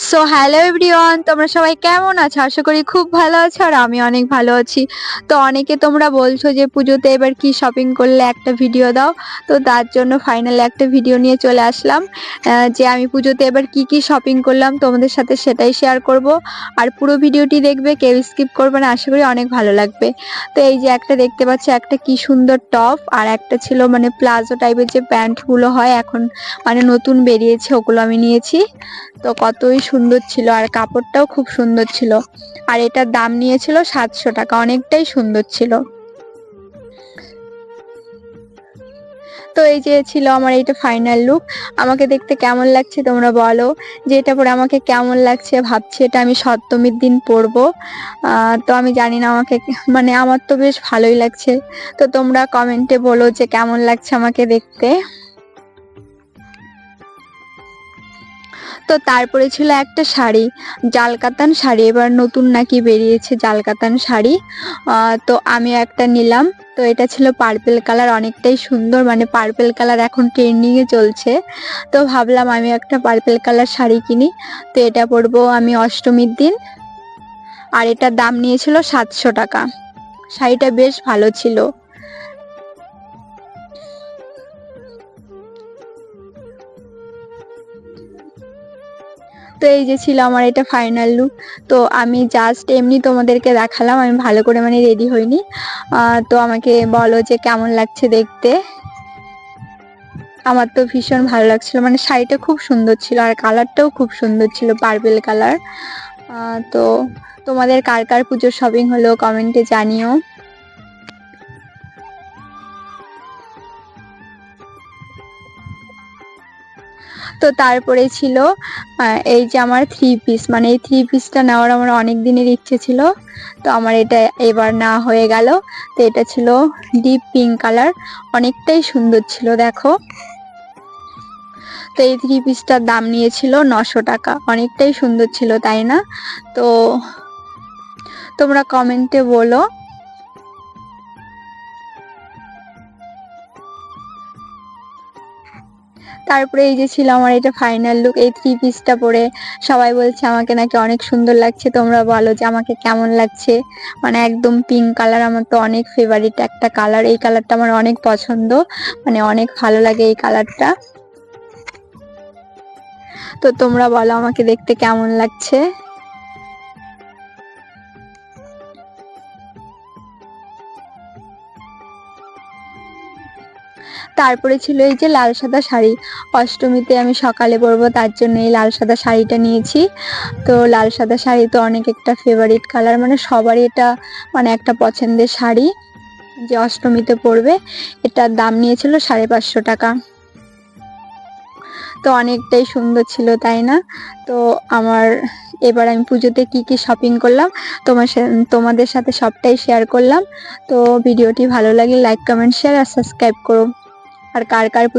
So hello everyone, তোমরা সবাই কেমন আছো? আশা করি খুব ভালো আছো আর আমি অনেক ভালো আছি। তো অনেকে তোমরা বলছো যে পুজোতে এবার কি শপিং করলে একটা ভিডিও দাও। তো তার জন্য ফাইনালি একটা ভিডিও নিয়ে চলে আসলাম, যে আমি পুজোতে এবার কি শপিং করলাম তোমাদের সাথে সেটাই শেয়ার করব। আর পুরো ভিডিওটি দেখবে, কেউ স্কিপ করবে না, আশা করি অনেক ভালো লাগবে। তো এই যে একটা দেখতে পাচ্ছি, একটা কি সুন্দর টপ, আর একটা ছিল মানে প্লাজো টাইপের যে প্যান্টগুলো হয় এখন মানে নতুন বেরিয়েছে, ওগুলো আমি নিয়েছি। তো কতই সুন্দর ছিল আর কাপড়টাও খুব সুন্দর ছিল। আর এটার দাম নিয়েছিল 700 টাকা, অনেকটাই সুন্দর ছিল। তো এই যে ছিল আমার এইটা ফাইনাল লুক। আমাকে দেখতে কেমন লাগছে তোমরা বলো, যে এটা পরে আমাকে কেমন লাগছে। ভাবছি এটা আমি সপ্তমীর দিন পরবো। তো আমি জানি না আমাকে, মানে আমার তো বেশ ভালোই লাগছে। তো তোমরা কমেন্টে বলো যে কেমন লাগছে আমাকে দেখতে। তো তারপরে ছিল একটা শাড়ি, জালকাতান শাড়ি, এবার নতুন নাকি বেরিয়েছে জালকাতান শাড়ি। তো আমি একটা নিলাম। তো এটা ছিল পার্পেল কালার, অনেকটাই সুন্দর, মানে পার্পেল কালার এখন ট্রেন্ডিং এ চলছে। তো ভাবলাম আমি একটা পার্পেল কালার শাড়ি কিনি। তো এটা পরবো আমি অষ্টমীর দিন। আর এটার দাম নিয়েছিল 700 টাকা। শাড়িটা বেশ ভালো ছিল। তো এই যে ছিল আমার এটা ফাইনাল লুক। তো আমি জাস্ট এমনি তোমাদেরকে দেখালাম, আমি ভালো করে মানে রেডি হইনি। তো আমাকে বলো যে কেমন লাগছে দেখতে। আমার তো ভীষণ ভালো লাগছিল, মানে শাড়িটা খুব সুন্দর ছিল আর কালারটাও খুব সুন্দর ছিল, পার্পেল কালার। তো তোমাদের কার কার পুজোর শপিং হলো কমেন্টে জানিও। তো তারপরে ছিল এই যে আমার 3 পিস, মানে এই 3 পিসটা নেওয়ার আমার অনেক দিনের ইচ্ছে ছিল। তো আমার এটা এবার না হয়ে গেল। তো এটা ছিল ডিপ পিঙ্ক কালার, অনেকটাই সুন্দর ছিল দেখো। তো এই 3 পিসটার দাম নিয়েছিল 900 টাকা, অনেকটাই সুন্দর ছিল তাই না? তো তোমরা কমেন্টে বলো। তারপরে এই যে ছিল আমার এটা ফাইনাল লুক, এই 3 পিসটা পরে সবাই বলছে আমাকে নাকি অনেক সুন্দর লাগছে। তোমরা বলো যে আমাকে কেমন লাগছে। মানে একদম পিঙ্ক কালার, আমার তো অনেক ফেভারিট একটা কালার, এই কালারটা আমার অনেক পছন্দ, মানে অনেক ভালো লাগে এই কালারটা। তো তোমরা বলো আমাকে দেখতে কেমন লাগছে। তারপরে ছিল এই যে লাল সাদা শাড়ি, অষ্টমীতে আমি সকালে পরবো তার জন্য এই লাল সাদা শাড়িটা নিয়েছি। তো লাল সাদা শাড়ি তো অনেক একটা ফেভারিট কালার, মানে সবারই এটা মানে একটা পছন্দের শাড়ি যে অষ্টমীতে পরবে। এটার দাম নিয়েছিল 550 টাকা। তো অনেকটাই সুন্দর ছিল তাই না? তো আমার এবার আমি পুজোতে কি শপিং করলাম তোমাদের সাথে সবটাই শেয়ার করলাম। তো ভিডিওটি ভালো লাগলে লাইক কমেন্ট শেয়ার আর সাবস্ক্রাইব করো। আর কার কার